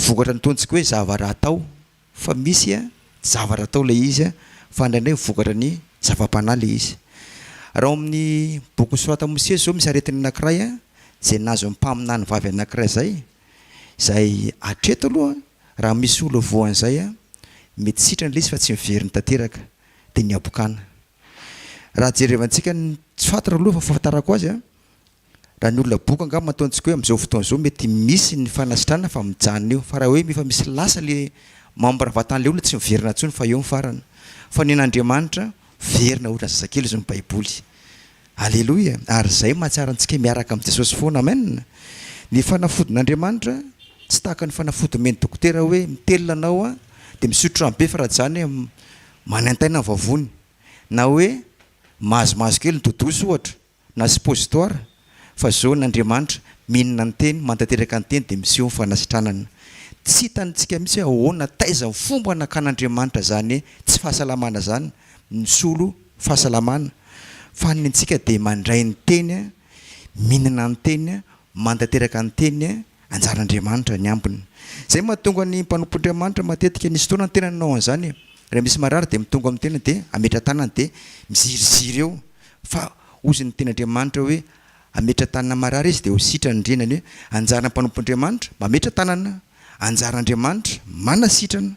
vokatra nytontsika hoe zavara atao fa misy a zavara atao le izy a fa ndraindray vokatra ny zava-panahy le izy. Raha amin'ny boky sorata Mosesy zao misy aretina anankiray a zay nazo mpaminany vavy anankiray zay atreto aloha raha misy olo voan'izay a mety sitrany le izy fa tsy miveriny tanteraka dia ny abokana. Raha jerevantsika tsy fantatra aloha fa fahafantarako azy a raha ny olona boka angamba ataontsika hoe amin'izao fotoana izao mety misy ny fanasitrana fa mijanona eo fa raha hoe efa misy lasa le mampiravatan''le olona tsy miverina intsony fa eo mifarana fa ny an'Andriamanitra verina ohatra zazakely izy ny Baiboly. Alleloia. Ary izay mahatsara antsika miaraka amin'ny Jesosy foana. Amen. Ny fanafodin'Andriamanitra tsy tahaka ny fanafody men'ny dokotera hoe mitelona anao a dia misotro rano be fa raha zany manantaina ny vavony na hoe mahazomahazo kely ny dodoso ohatra na suppositoire fa zao n'Andriamanitra mihinana ny teny mantanteraka ny teny dia miseho ny fanasitranana. Tsy hitantsika misy hoe ahoana taiza ny fomba anakan'Andriamanitra zany tsy fahasalamana zany misolo fahasalamana fa ny antsika dia mandray ny teny mihinana ny teny mantanteraka ny teny anjaran'Andriamanitra ny ambiny. Zay mahatonga ny mpanompoandriamanitra matetika nisy fotoana ny tena nanao an'izany. Raha misy marary dia mitonga amin'ny tena dia ametra tanana dia miziriziry eo fa ozy ny ten'Andriamanitra hoe ametra tanana marary izy dia ho sitra ny ndrenany hoe anjara mpanompoandriamanitra mametra tanana, anjaran'Andriamanitra manasitrana.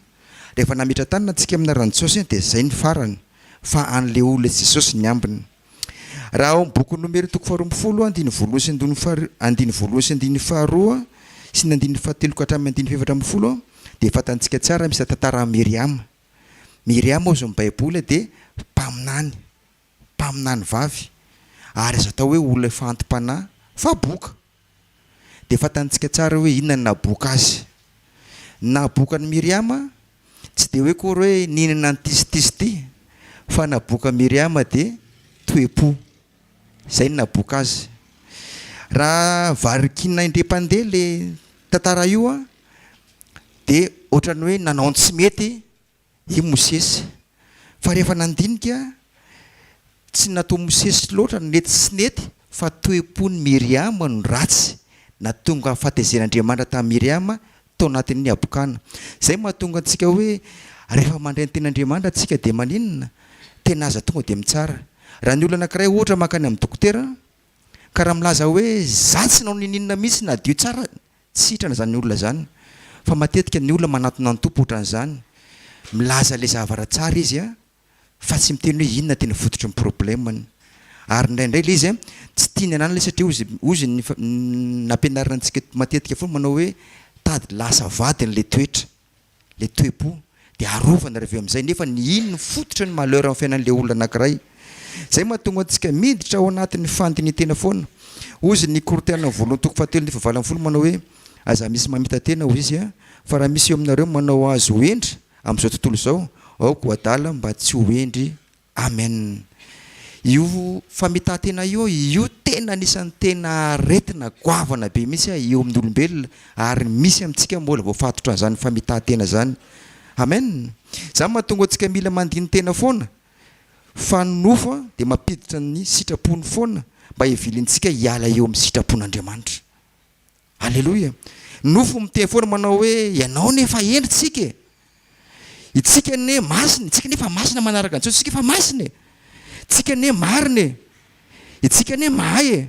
Rehefa nametra tanana antsika amina ranontsosy dia zay ny farany fa an'le olona Jesosy ny ambiny. Raha ao boky nomero 2 sy ny 17 ka hatramin'ny 17 dia fatantsika tsara misy tantara Miriama. Miriama ao zao amin'ny Baiboly dia mpaminany vavy ary azo atao hoe olona efa antim-panahy fa boka. Dia fatantsika tsara hoe inona naboka azy. Naboka ny Miriama tsy dia hoe kory hoe ninana ny tisitisi ty fa naboka Miriama dia toe-po. Zay naboka azy. Raha varikinina indre-pandeha le tantara io a dia ohatrany hoe nanao tsy mety i Mosesy fa rehefa nandinika tsy natao Mosesy loatra nety sy nety fa toe-po ny Miriama no ratsy natonga fahatezen'Andriamanitra tamin'ny Miriama tao anatin'ny abokana. Zay mahatonga antsika hoe rehefa mandray ny ten'Andriamanitra antsika dia maninona tena aza tonga dia mitsara. Raha ny olona anankiray ohatra makany amin'ny dokotera ka raha milaza hoe za tsy nao nininona mihitsy na dio tsara tsy hitrana zany olona zany fa matetika ny olona manatona ny tompo ohatran'izany milaza le zavara tsara izy a fa tsy miteny hoe inona tena fototry ny problemany. Ary indraindray le izy tsy tiany anana le satria ozy nampianarina antsika matetika foana manao hoe tady lasa vadiny le toetra le toe-po dia arovana rehefa amin'izay nefa ny ino ny fototra ny malheur amin'ny fiainan'le olona anankiray. Zay mahatonga antsika miditra ao anatin'ny fandinitena foana. Ozy ny korotena voalohany toko 7:20 manao hoe aza misy mamita tena ho izy a fa raha misy eo aminareo manao azy hoendry amin'izao tontolo izao aoko adala mba tsy ho endry. Amen. Io famitahantena io tena anisan'ny tena aretina goavana be mihitsy eo amin'ny olombelona ary misy amintsika mbola voafatotra an'izany famitahantena zany. Amen. Zany mahatonga antsika mila mandiny tena foana fa nofo dia mampiditra ny sitrapony foana mba hivilintsika hiala eo amin'ny sitrapon'Andriamanitra. Alleloia. Nofo miteny foana manao hoe ianao nefa endritsika itsika ne masina itsika nefa masina manaraka antsika tsika efa masina tsika ne marina itsika ne mahay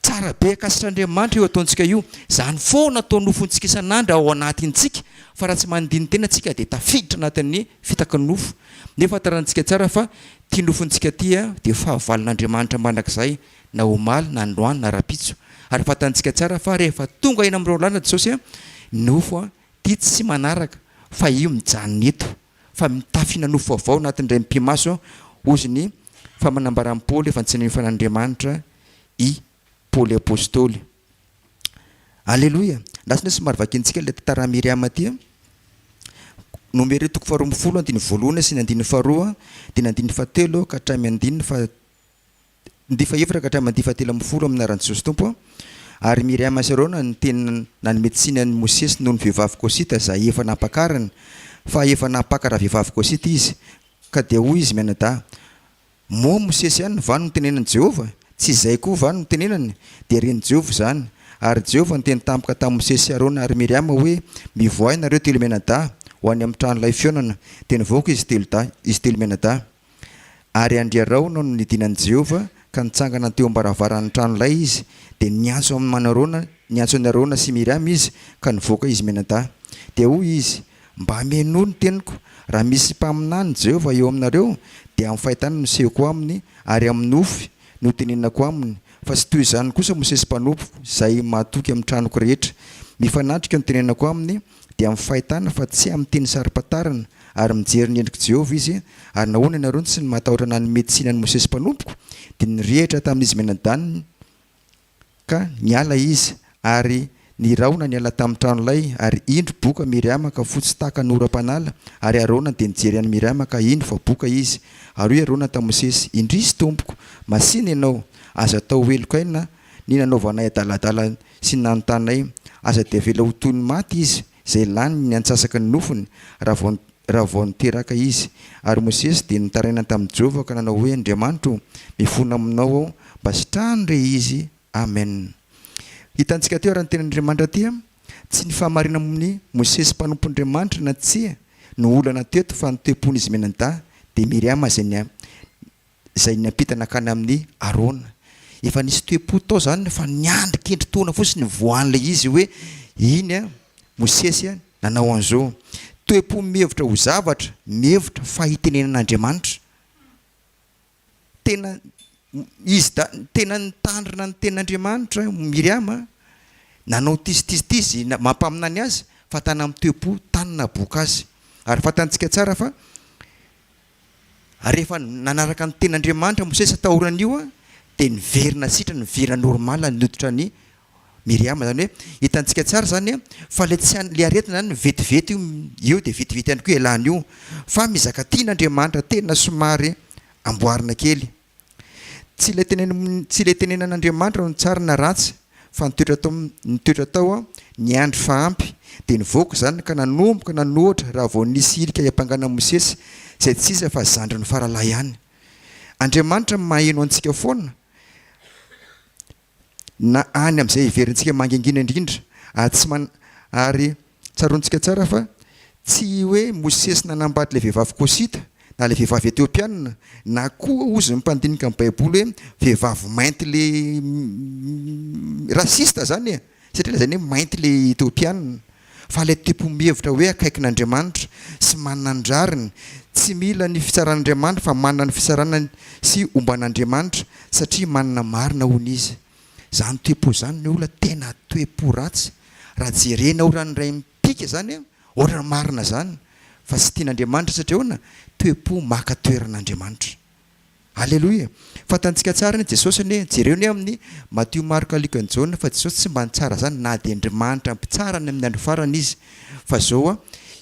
tsara be akasitr'Andriamanitra eo ataontsika io. Zany foana atao nofontsika isan'andro ao anatintsika fa raha tsy mandiny tena tsika dia tafiditra anatin'ny fitaka nofo. Nefa tarantsika tsara fa tia nofontsika tia dia fahavalon'Andriamanitra mandrakizay na omaly na androany na rapitso. Ary fatantsika tsara fa rehefa tonga ina amin'ireo lana Jesosy nofo tia tsy manaraka fa io mijanona eto fa mitafina nofo avao anatin'indray mpimaso ozy ny famanambaran'ny Paoly efa ntsiny fan'Andriamanitra i Paoly apôstôly. Alleloia. Lasina somary vakintsika le tantara Miriama ty nomero toko 12 sy ny 12 dia ny 17 ka hatramin'ny 17 ka hatramin'ny 17 amina ran'Jesosy tompo. Ary Miriama Sarona ny tena nanome tsiny ny Mosesy noho ny vehivavy Kosita zay efa nampakarany fa efa napaka raha vehivavy Kosita izy ka dia hoy izy mianadahy moa Mosesy ihany vany no tenenan'i Jehovah tsy izay koa vany no tenenany dia reny Jehovah zany ary Jehovah niteny tampoka tamin'ny Mosesy sy Arona ary Miriama hoe mivoay nareo telo menada ho any amin'ny trano ilay fionana dia nivoaka izy telo menada ary andriarao no nidinan'i Jehovah ka nitsangana teo am-baravaran'ny trano ilay izy dia niantso ny Arona sy Miriama izy ka nivoaka izy menada dia hoy izy mba meno ny teniko raha misy mpaminany Jehovah eo aminareo dia amin'ny fahitana nosehoko aminy ary amin'ny nofy no tenenako aminy fa tsy toy izany kosa Mosesy mpanompo izay mahatoky amin'ny tranoko rehetra mifanatrika no tenenako aminy dia amin'ny fahitana fa tsy amin'ny teny sarim-patarana ary mijery ny endriko Jehovah izy ary nahoana ianareo tsy ny matahotra na ny medisina ny Mosesy mpanompoko dia nirehitra tamin'izy menadany ka niala izy ary ny raona niala tamin'ny trano ilay ary indro boka Miriama ka fotsy taka ny oram-panala ary Arona dia nijery any Miriama ka indro fa boka izy ary hoy Arona tamin'ny Mosesy indrisy tompoko masina ianao aza atao helokaina ny nanaovanay adaladala sy ny nanotanay aza dia avela ho toy ny maty izy izay lany ny antsasaka ny nofony raha vao niteraka izy ary Mosesy dia nitaraina tamin'i Jehovah ka nanao hoe Andriamanitro mifona aminao aho mba sitrany re izy amen. Hitantsika teo raha ny ten'Andriamanitra ty tsy ny fahamarina amin'ny Mosesy mpanompon'Andriamanitra na tsia no olana teto fa ny toe-pon'izy menada dia Miriama izay niampitana akany amin'ny Arona efa nisy toe-po tao zany fa niandry kendri-taona fotsiny voan'ilay izy hoe iny Mosesy nanao an'izao toe-po mihevitra ho zavatra mihevitra fahitenenan'Andriamanitra tena izy tena nitandrina ny ten'Andriamanitra Miriama nanao tizy mampaminany azy fa tana amin'ny toe-po tanina boka azy ary fatantsika tsara fa rehefa nanaraka ny ten'Andriamanitra Mosesy atahoran'io dia niverina sitra niverina normal noditra ny Miriama zany hoe hitantsika tsara zany fa le aretina zany vetivety io dia vetivety ihany koa ialany io fa mizaka tian'Andriamanitra tena somary amboarina kely tsy ilay tenenan'Andriamanitra no tsara na ratsy fa nitoetra tao ny andry fahampy dia nivoaka zany ka nanomboka nanohatra raha vao nisy ilika hiampangana Mosesy izay tsy iza fa zandry ny faralahy ihany. Andriamanitra maheno antsika foana na any amin'izay iverintsika mangingina indrindra ary tsarontsika tsara fa tsy hoe Mosesy nanambady ilay vehivavy Kosita na ilay vehivavy Etiopiana na koa ozy mimpandinika amin'ny Baiboly hoe vehivavy mainty le rasista zany satria la zany hoe mainty le Etiopiana fa ilay tipo mihevitra hoe akaikin'Andriamanitra sy manana ny rariny tsy mila ny fitsaran'Andriamanitra fa manana ny fitsarana sy omban'Andriamanitra satria manana marina hono izy zany toe-po zany ny olona tena toe-po ratsy raha jerena oran'ny ray mipika zany ohatra marina zany fa sy tian'Andriamanitra satria hoana toe-po maka toeran'Andriamanitra. Alleloia. Fatantsika tsara ny Jesosy ny jereo ny amin'ny Matthieu, Marc, Luc, John fa Jesosy tsy mba ny tsara zany na dia Andriamanitra mpitsarany amin'ny andro farany izy fa zao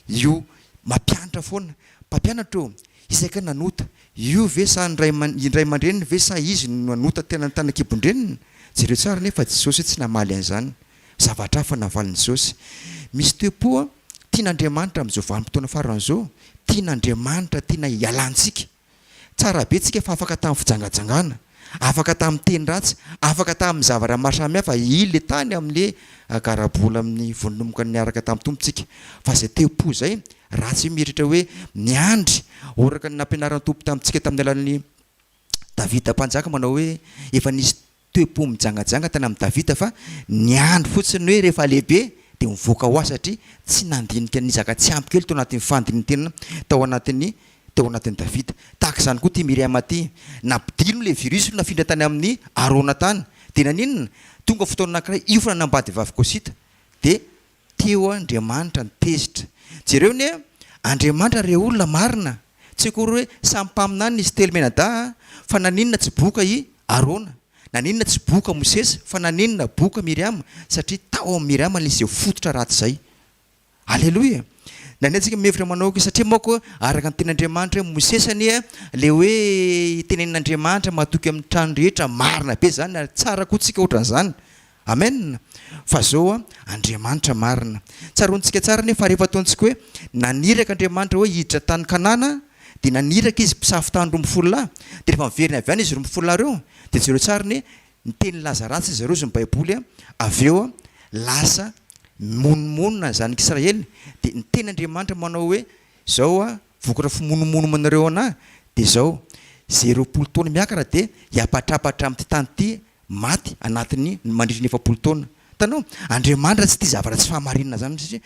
io mampianatra foana mpampianatra isaka nanota io ve sa indray aman-dreniny ve sa izy no nanota tena tanakibondreniny jereo tsara nefa Jesosy tsy namaly an'izany zavatra hafa navaliny Jesosy misy toe-po tian'Andriamanitra amin'izao vanim-potoana faran'izao tian'Andriamanitra tiana ialantsika tsara be tsika fa afaka tamin'ny fijangajangana afaka tamin'ny teny ratsy afaka tamin'ny zavatra maro samihafa ile tany amin'le karabola amin'ny vononomboka niaraka tamin'ny tompontsika fa izay toe-po zay ratsy mieritritra hoe miandry oraka ny nampianaran'ny tompo tamintsika tamin'ny alalan'ny Davida mpanjaka manao hoe efa nisy toe-po mijangajanga tany amin'ny Davida fa niandry fotsiny hoe rehefa lehibe dia mivoaka ho azy satria tsy nandinika nizaka tsy ampy kely tao anatin'ny fandinitena tao anatin'ny Davida tahaka izany koa ty Miriama ty nampidino le virus nafindra tany amin'ny Arona tany dia naninona tonga fotoana anankiray io fa nanambady vavy Kosita dia teo Andriamanitra nitezitra jereo ny Andriamanitra re olona marina tsy akory hoe samy mpaminany izy telo menada fa naninona tsy boka i Arona naninona tsy boka Mosesy fa naninona boka Miriama satria tao amin'ny Miriama nisy fototra ratsy zay. Alleloia. Nanetsika mihevitra manao satria moko araka ny ten'Andriamanitra Mosesy anie le hoe tenen'Andriamanitra mahatoky amin'ny trano rehetra marina be zany ary tsara koa tsika ohatran'izany amen fa zao Andriamanitra marina tsarontsika tsara nefa rehefa ataontsika hoe naniraka Andriamanitra hoe hiditra tany Kanana dia naniraka izy mpisafy tany 12 lahy dia rehefa miverina avy any izy 12 lahy reo dia jereo tsara ny ny teny laza ratsy zareo zy ny baiboly avy eo lasa monomonona zanak'Israely de ny ten'Andriamanitra manao hoe zao vokatra fimonomono manareo ana de zao 0 taona miakatra de hiapatrapatra amin'ny tany ty maty anatin'ny mandritra ny 7 taona. Tanao Andriamanitra tsy tia zavatra tsy fahamarinana zany satria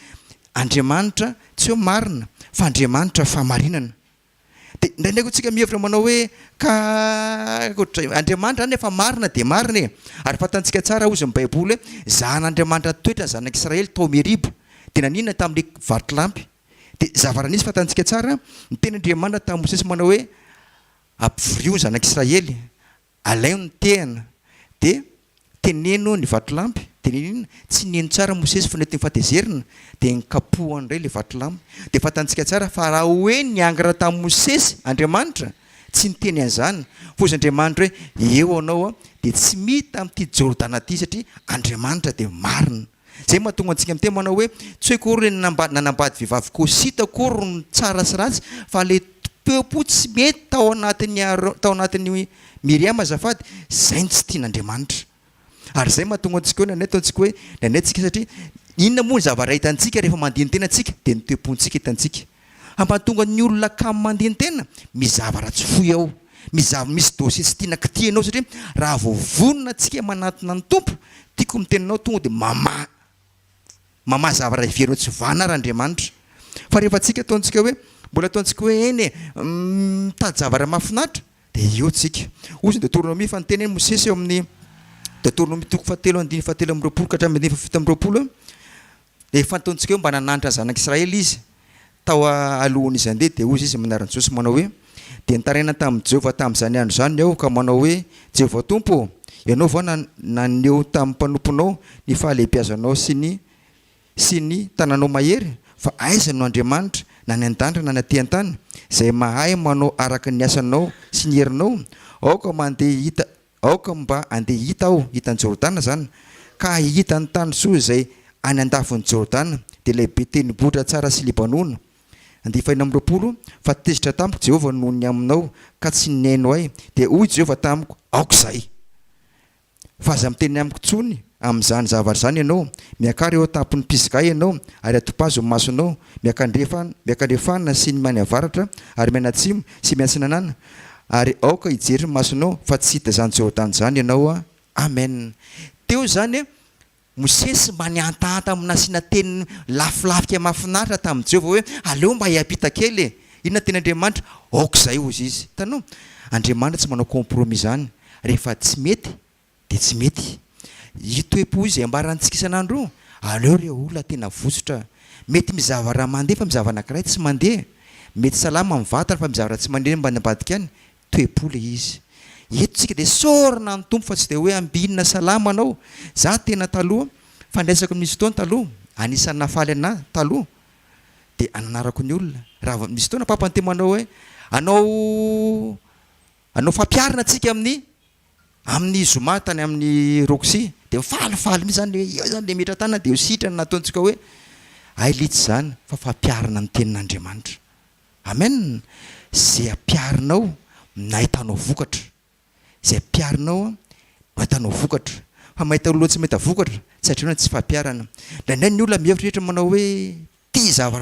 Andriamanitra tsy hoe marina fa Andriamanitra fahamarinana. De ndraindraiky tsika mihevitra manao hoe ka Andriamanitra any efa marina de marina e. Ary fatantsika tsara ozy ny baiboly hoe zan'Andriamanitra toetra zanak'Israely tao Meriba de nanina tamin'ny vatolampy. De zavara nisy fatantsika tsara ny ten'Andriamanitra tamin'ny Mosesy manao hoe ampivorio ny zanak'Israely alaino ny tehana de teneno ny vatolampy de ninina tsy neno tsara Mosesy fa nety fatezerina de nikapohany indray le vatolampy. De fatantsika tsara fa raha hoe niangatra tamin'ny Mosesy Andriamanitra tsy niteny an'izany fa ozy Andriamanitra hoe eo anao de tsy mita amin'ity Jordana ty satria Andriamanitra de marina. Zay mahatonga antsika miteny manao hoe tsy hoe kory nanambady vehivavy kosita kory ny tsara sy ratsy fa le peuple tsy mety tao anatin'ny Miriama azafady zay tsy tian'Andriamanitra. Ary zay mahatonga antsika hoe nanay ataontsika hoe nanay tsika satria inona moa ny zavatra hitantsika rehefa mandihy ny tena antsika de ny toe-pontsika hitantsika. Mahatonga ny olona kamo mandihy ny tena mizavara tsy foy ao misy dosie tsy tiana kitianao satria raha voavonona antsika manatona ny tompo tiako mitenanao tonga de mama zavatra iverinao tsy vana ary Andriamanitra. Fa rehefa tsika ataontsika hoe mbola ataontsika hoe eny mitady zavatra mahafinaritra de eo tsika ozy Deutéronomie fa niteny hoe Mosesy eo amin'ny Deutéronomie toko 7:7-20 ka hatramin'ny 7:20 de fantaontsika hoe mba nananitra zanak'Israely izy tao alohan'izy andeha de ozy izy manaran-Jesosy manao hoe de nitaraina tamin'ny Jehovah tamin'izany andro zany aho ka manao hoe Jehovah Tompo ianao vao naneo tamin'ny mpanomponao ny fahalehibiazanao sy ny tananao mahery fa aiza no Andriamanitra na ny an-danitra na ny aty an-tany zay mahay manao araka ny asanao sy ny herinao aoka mba andeha hita aho hitan'ny Jordana zany ka hita ny tany soa zay any andafin'ny Jordana de lehibe tenibotra tsara sy Libanona. 20 fa tezitra tamiko Jehovah noho ny aminao ka tsy neno ahy de hoy Jehovah tamiko aoka zay fa aza miteny amiko tsony amin'izany zavatra zany ianao miakary eo tampony pizigay ianao ary atopazo ny masonao miakandrefana sy ny many avaratra ary mianatsimo sy miantsinanana ary aoka hijery ny masonao fa tsy hita zany Jordana zany ianao amen. Teo zany Mosesy maniantahanta amina sina teny lafilafika mahafinaritra tamin'ny Jehovah hoe aleo mba hiampita kely inona teny Andriamanitra aoka zay ozy izy. Tanao Andriamanitra tsy manao compromis zany rehefa tsy mety de tsy mety. Itoepo izy ambarantsika isan'andro aleo re olona tena vosotra mety mizava raha mandeha fa mizava anankiray tsy mandeha mety salama amin'ny vatana fa mizava raha tsy mandeha mba nambadika any toe-po le izy. Eto tsika de sorina ny tompo fa tsy de hoe ambinina salama anao. Za tena taloha fandraisako misy fotoana taloha anisan'ny nafaly anahy taloha de ananarako ny olona raha misy fotoana papa ny temanao hoe anao fampiarina tsika amin'ny zoma tany amin'ny Roxy de falifaly mihitsy zany eo zany le metra tana de sitrany nataontsika hoe ay litsy zany fa fampiarina ny tenin'Andriamanitra. Amen. Zay ampiarinao nahitanao vokatra zay ampiarinao nahitanao vokatra fa mahita loha tsy mahita vokatra satria tsy fampiarana. Ndraindray ny olona mihevitra rehetra manao hoe ty zavatra